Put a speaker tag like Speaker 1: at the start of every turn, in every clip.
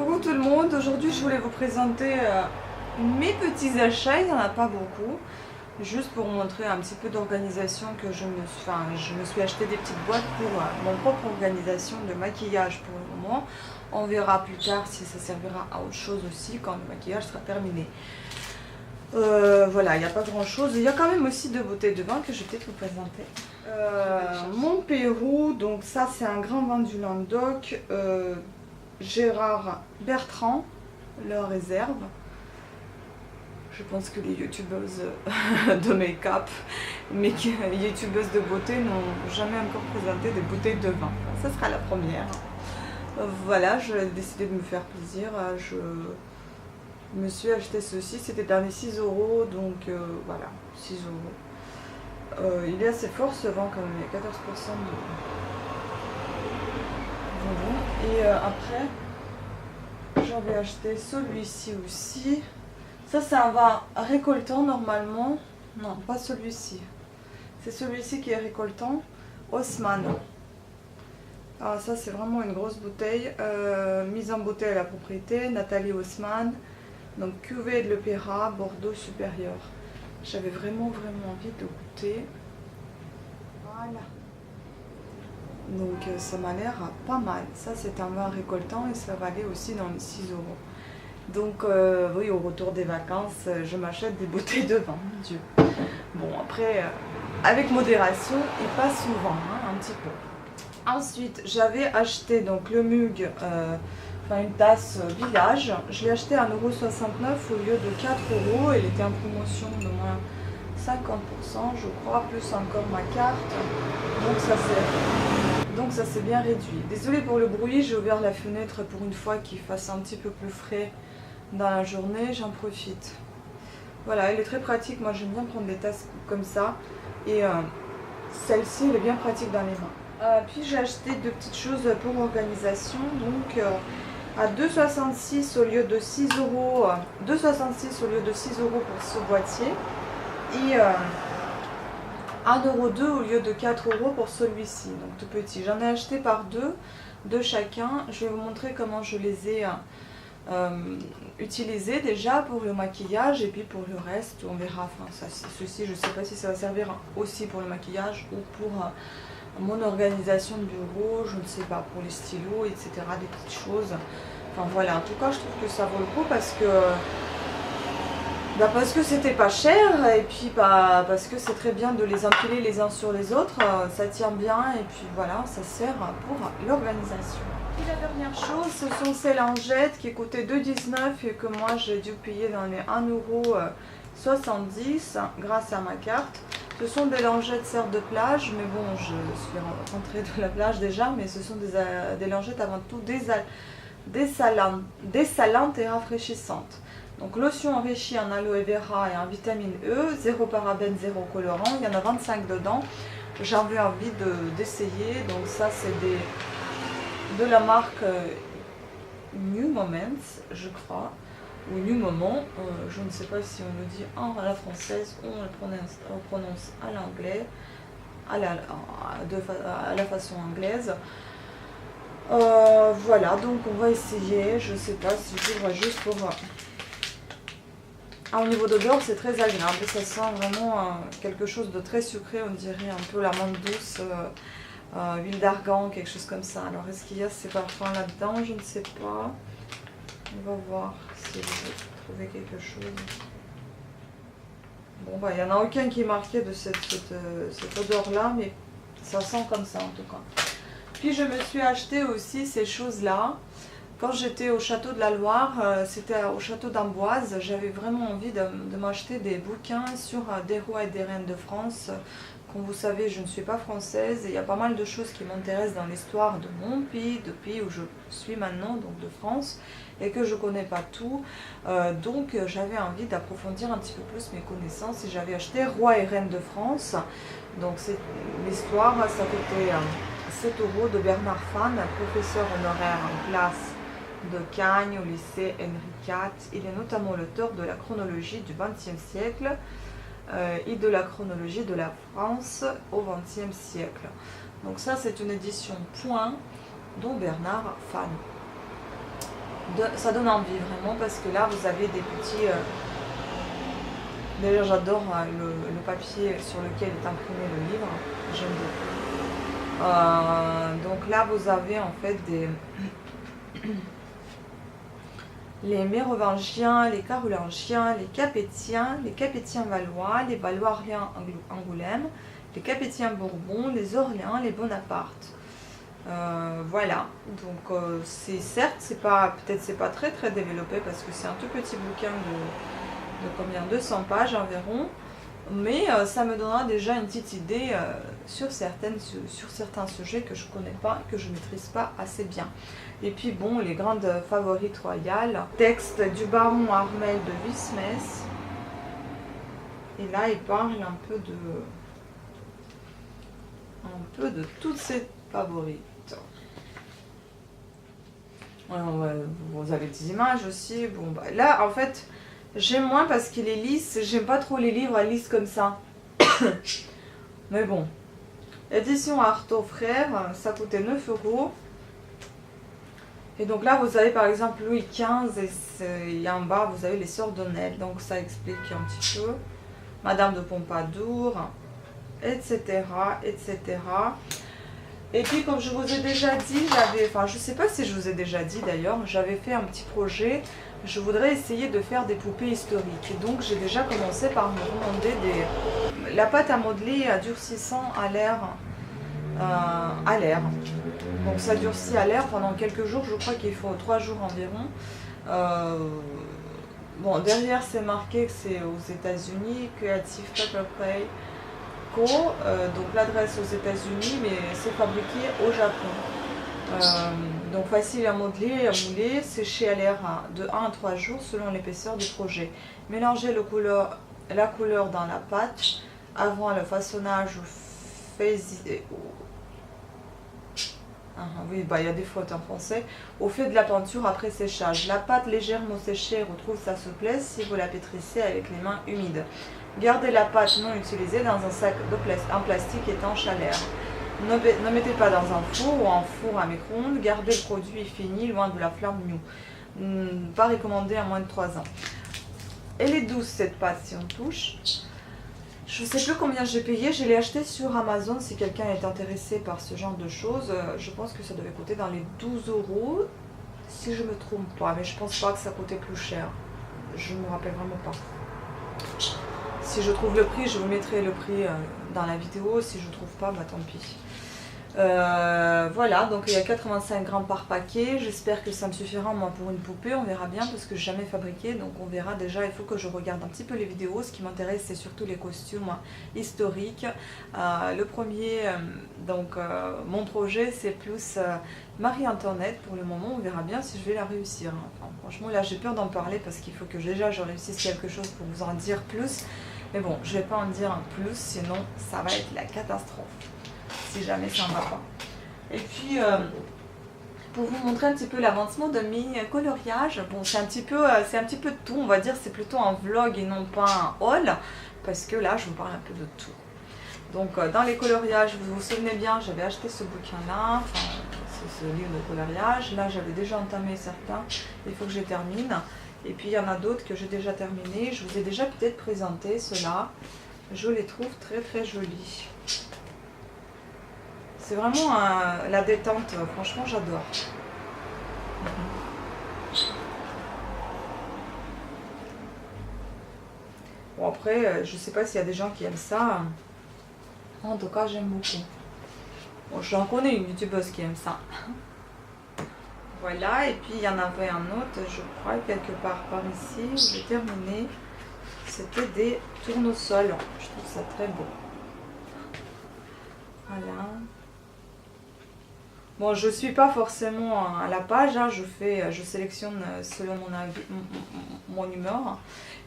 Speaker 1: Coucou tout le monde, aujourd'hui je voulais vous présenter mes petits achats, il n'y en a pas beaucoup, juste pour vous montrer un petit peu d'organisation que je me suis acheté des petites boîtes pour mon propre organisation de maquillage pour le moment. On verra plus tard si ça servira à autre chose aussi quand le maquillage sera terminé. Voilà, il n'y a pas grand chose, il y a quand même aussi deux bouteilles de vin que je vais peut-être vous présenter. Mon Pérou, donc ça c'est un grand vin du Languedoc. Gérard Bertrand, leur réserve. Je pense que les youtubeuses de make-up, mais youtubeuses de beauté n'ont jamais encore présenté des bouteilles de vin. Ça sera la première. Voilà, j'ai décidé de me faire plaisir. Je me suis acheté ceci, c'était dans les 6 €, donc voilà, 6 €. Il est assez fort ce vin quand même, il y a 14% de... Et après, j'avais acheté celui-ci aussi. Ça, c'est un vin récoltant normalement. Non, pas celui-ci. C'est celui-ci qui est récoltant. Haussmann. Alors ça, c'est vraiment une grosse bouteille. Mise en bouteille à la propriété. Nathalie Haussmann. Donc, cuvée de l'Opéra, Bordeaux supérieur. J'avais vraiment envie de goûter. Voilà. Donc ça m'a l'air pas mal. Ça c'est un vin récoltant et ça valait aussi dans les 6 €. Donc oui, au retour des vacances, je m'achète des bouteilles de vin, mon Dieu. Bon après, avec modération et pas souvent, hein, un petit peu. Ensuite, j'avais acheté donc le mug, une tasse village. Je l'ai acheté à 1,69 € au lieu de 4 €. Elle était en promotion de moins 50%, je crois, plus encore ma carte. Donc ça s'est bien réduit. Désolée pour le bruit, j'ai ouvert la fenêtre pour une fois qu'il fasse un petit peu plus frais dans la journée, j'en profite. Voilà, elle est très pratique, moi j'aime bien prendre des tasses comme ça. Et celle-ci, elle est bien pratique dans les mains. Puis j'ai acheté deux petites choses pour organisation, donc à 2,66 € au lieu de 6 €, 2,66 € au lieu de 6 € pour ce boîtier. Et 1,02 € au lieu de 4 € pour celui-ci, donc tout petit. J'en ai acheté par deux chacun. Je vais vous montrer comment je les ai utilisés déjà pour le maquillage et puis pour le reste, on verra. Enfin, ceci, je ne sais pas si ça va servir aussi pour le maquillage ou pour mon organisation de bureau, je ne sais pas, pour les stylos, etc. Des petites choses. Enfin voilà, en tout cas, je trouve que ça vaut le coup parce que c'était pas cher et puis parce que c'est très bien de les empiler les uns sur les autres, ça tient bien et puis voilà, ça sert pour l'organisation. Et la dernière chose, ce sont ces lingettes qui coûtaient 2,19 € et que moi j'ai dû payer dans les 1,70 € grâce à ma carte. Ce sont des lingettes serre de plage, mais bon, je suis rentrée de la plage déjà, mais ce sont des lingettes avant tout dessalantes et rafraîchissantes. Donc lotion enrichie en aloe vera et en vitamine E, 0 parabènes, 0 colorant, il y en a 25 dedans. J'avais envie d'essayer, donc ça c'est de la marque New Moments, je crois, ou New Moment, je ne sais pas si on le dit à la française ou on le prononce à l'anglais, à la façon anglaise. Voilà, donc on va essayer, je ne sais pas si j'ouvre juste pour... au niveau d'odeur, c'est très agréable, ça sent vraiment quelque chose de très sucré, on dirait un peu la menthe douce, huile d'argan, quelque chose comme ça. Alors est-ce qu'il y a ces parfums là-dedans? Je ne sais pas. On va voir si je vais trouver quelque chose. Bon bah il n'y en a aucun qui est marqué de cette odeur-là, mais ça sent comme ça en tout cas. Puis je me suis acheté aussi ces choses-là. Quand j'étais au château de la Loire, c'était au château d'Amboise, j'avais vraiment envie de m'acheter des bouquins sur des rois et des reines de France. Comme vous savez, je ne suis pas française et il y a pas mal de choses qui m'intéressent dans l'histoire de mon pays, du pays où je suis maintenant, donc de France, et que je ne connais pas tout. Donc j'avais envie d'approfondir un petit peu plus mes connaissances et j'avais acheté Rois et Reines de France. Donc l'histoire, ça coûtait 7 € de Bernard Fan, professeur honoraire en classe de Cagnes au lycée Henri IV. Il est notamment l'auteur de la chronologie du XXe siècle et de la chronologie de la France au XXe siècle. Donc ça c'est une édition point dont Bernard Fan. ça donne envie vraiment parce que là vous avez des petits... D'ailleurs j'adore le papier sur lequel est imprimé le livre, j'aime beaucoup. Donc là vous avez en fait des... les Mérovingiens, les Carolingiens, les Capétiens Valois, les Valoiriens Angoulême, les Capétiens Bourbon, les Orléans, les Bonaparte. Voilà, donc c'est certes, peut-être c'est pas très très développé parce que c'est un tout petit bouquin de combien 200 pages environ, mais ça me donnera déjà une petite idée sur certains sujets que je connais pas, que je maîtrise pas assez bien. Et puis bon, les grandes favorites royales, texte du baron Armel de Vismès, et là il parle un peu de toutes ces favorites. Vous avez des images aussi. Bon, bah, là, en fait, j'aime moins parce qu'il est lisse. J'aime pas trop les livres à lisse comme ça. Mais bon. Édition Artaud Frères, ça coûtait 9 €. Et donc là, vous avez par exemple Louis XV et en bas, vous avez les Sœurs d'Honnel. Donc ça explique un petit peu. Madame de Pompadour, etc., etc. Et puis comme je vous ai déjà dit, je sais pas si je vous ai déjà dit d'ailleurs, j'avais fait un petit projet, je voudrais essayer de faire des poupées historiques. Et donc j'ai déjà commencé par me demander la pâte à modeler durcissant à l'air. Donc ça durcit à l'air pendant quelques jours, je crois qu'il faut 3 jours environ. Bon, derrière c'est marqué que c'est aux États-Unis, Creative Paper Play. Donc l'adresse aux États-Unis, mais c'est fabriqué au Japon. Donc facile à modeler et à mouler, séché à l'air de 1 à 3 jours selon l'épaisseur du projet. Mélangez la couleur dans la pâte avant le façonnage oui, bah, il y a des fautes en français. Au fait de la peinture après séchage. La pâte légèrement séchée retrouve sa souplesse si vous la pétrissez avec les mains humides. Gardez la pâte non utilisée dans un sac en plastique étanche à l'air. Ne mettez pas dans un four ou un four à micro-ondes. Gardez le produit fini loin de la flamme new. Pas recommandé à moins de 3 ans. Elle est douce cette pâte si on touche. Je ne sais plus combien j'ai payé. Je l'ai acheté sur Amazon si quelqu'un est intéressé par ce genre de choses. Je pense que ça devait coûter dans les 12 € si je me trompe pas. Mais je pense pas que ça coûtait plus cher. Je me rappelle vraiment pas. Si je trouve le prix, je vous mettrai le prix dans la vidéo. Si je trouve pas, bah tant pis. Voilà, donc il y a 85 grammes par paquet. J'espère que ça me suffira moi pour une poupée. On verra bien parce que je n'ai jamais fabriqué. Donc on verra déjà. Il faut que je regarde un petit peu les vidéos. Ce qui m'intéresse, c'est surtout les costumes historiques. Le premier, mon projet, c'est plus Marie-Antoinette pour le moment. On verra bien si je vais la réussir. Enfin, franchement, là j'ai peur d'en parler parce qu'il faut que déjà je réussisse quelque chose pour vous en dire plus. Mais bon, je vais pas en dire plus, sinon ça va être la catastrophe. Si jamais ça ne va pas. Et puis, pour vous montrer un petit peu l'avancement de mes coloriages, bon, c'est un petit peu de tout, on va dire, c'est plutôt un vlog et non pas un haul, parce que là, je vous parle un peu de tout. Donc, dans les coloriages, vous vous souvenez bien, j'avais acheté ce bouquin-là, enfin, ce livre de coloriage. Là, j'avais déjà entamé certains, il faut que je les termine. Et puis, il y en a d'autres que j'ai déjà terminés. Je vous ai déjà peut-être présenté ceux-là. Je les trouve très, très jolis. C'est vraiment la détente, franchement j'adore. Bon après, je sais pas s'il y a des gens qui aiment ça. En tout cas j'aime beaucoup. Bon, j'en connais une youtubeuse qui aime ça. Voilà, et puis il y en avait un autre, je crois, quelque part par ici, où j'ai terminé. C'était des tournesols. Je trouve ça très beau. Voilà. Bon, je suis pas forcément à la page, hein, je sélectionne selon mon humeur.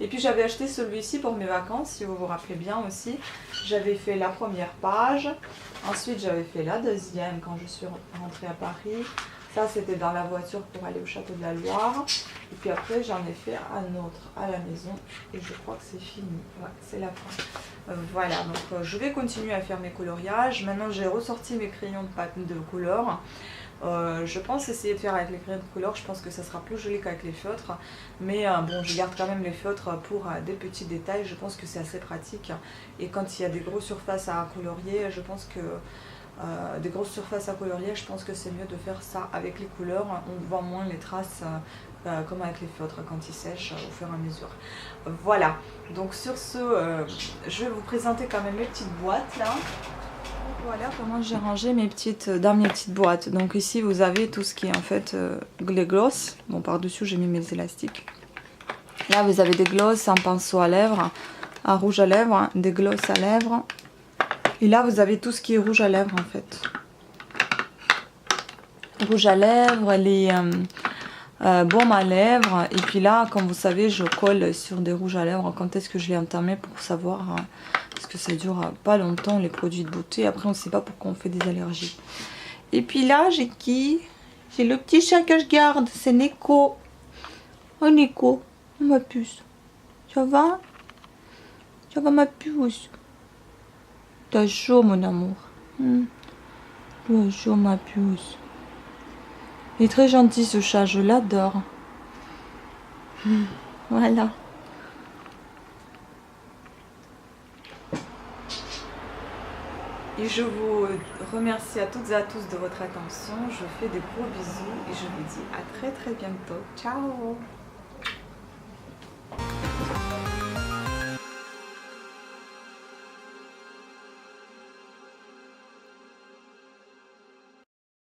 Speaker 1: Et puis j'avais acheté celui-ci pour mes vacances, si vous vous rappelez bien aussi. J'avais fait la première page, ensuite j'avais fait la deuxième quand je suis rentrée à Paris. Ça c'était dans la voiture pour aller au château de la Loire. Et puis après j'en ai fait un autre à la maison et je crois que c'est fini. Ouais, c'est la fin. Voilà, donc je vais continuer à faire mes coloriages. Maintenant j'ai ressorti mes crayons de couleur. Je pense essayer de faire avec les crayons de couleur, je pense que ça sera plus joli qu'avec les feutres. Mais bon, je garde quand même les feutres pour des petits détails, je pense que c'est assez pratique. Et quand il y a des grosses surfaces à colorier, je pense que des grosses surfaces à colorier, je pense que c'est mieux de faire ça avec les couleurs. On voit moins les traces comme avec les feutres quand ils sèchent au fur et à mesure. Voilà, donc sur ce, je vais vous présenter quand même mes petites boîtes là. Voilà comment j'ai rangé dans mes petites boîtes. Donc ici vous avez tout ce qui est en fait les glosses. Bon, par dessus j'ai mis mes élastiques. Là vous avez des glosses, un pinceau à lèvres, un rouge à lèvres, des glosses à lèvres. Et là vous avez tout ce qui est rouge à lèvres en fait. Rouge à lèvres, les baumes à lèvres. Et puis là, comme vous savez, je colle sur des rouges à lèvres quand est-ce que je l'ai entamé pour savoir... parce que ça dure pas longtemps les produits de beauté. Après on ne sait pas pourquoi on fait des allergies. Et puis là j'ai qui? J'ai le petit chat que je garde, c'est Neko. Oh Neko, ma puce. Ça va? Ça va ma puce? T'as chaud mon amour. T'as chaud ma puce. Il est très gentil ce chat, je l'adore. Voilà. Et je vous remercie à toutes et à tous de votre attention. Je fais des gros bisous et je vous dis à très très bientôt. Ciao!